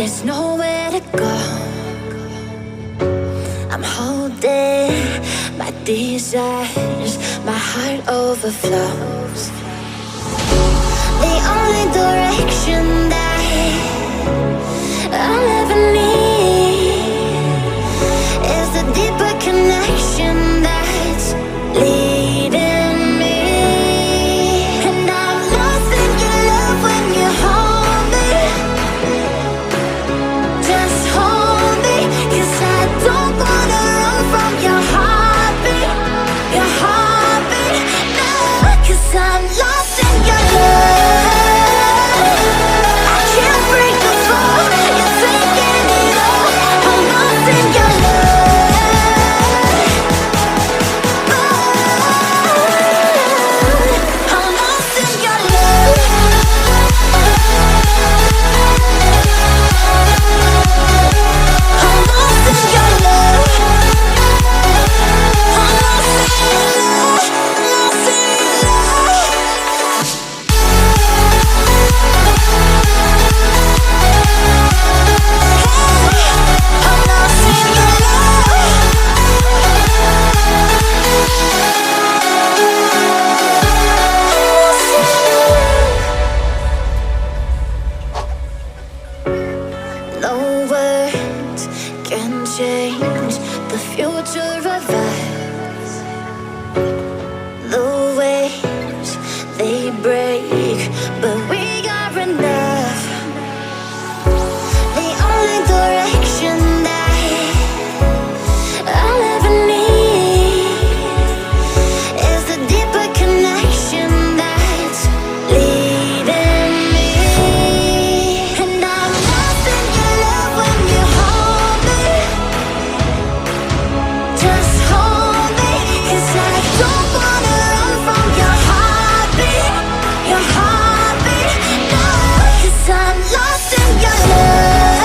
there's nowhere to go. I'm holding my desires, my heart overflows. The only direction that I'll ever need is the deeper connection that's leading me. And I'm lost in your love when you hold me. Just hold me, 'cause I don't wanna run from your heartbeat. Your heartbeat, no, 'cause I'm lost in your love. I can't break the fall, you're taking it all. I'm lost in your love. I'm lost in your love. I'm lost in your love. I'm lost in your love. Lost in your love. I'm lost in your love. No words can change the future of us. The waves, they break, but we are enough. The only direction that I'll ever need is the deeper connection that's leading me. And I'm lost in your love when you hold me. Just hold me, 'cause I don't wanna run from your heartbeat. Your heartbeat, no, 'cause I'm lost in your love.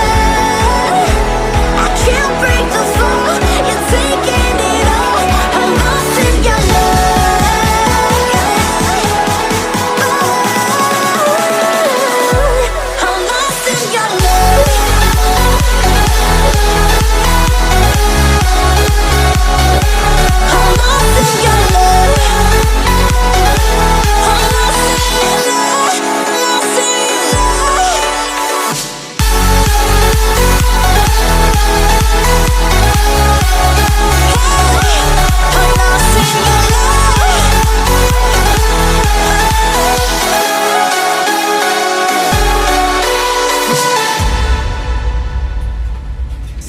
I can't break the fall, you're taking it all. I'm lost in your love. I'm lost in your love. I'm lost in your love. I'm lost in your love. Lost in your love. I'm lost in your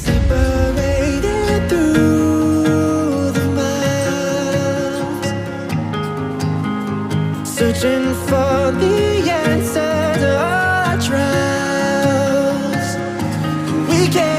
Separated through the miles, searching for the answer to our trials. We can't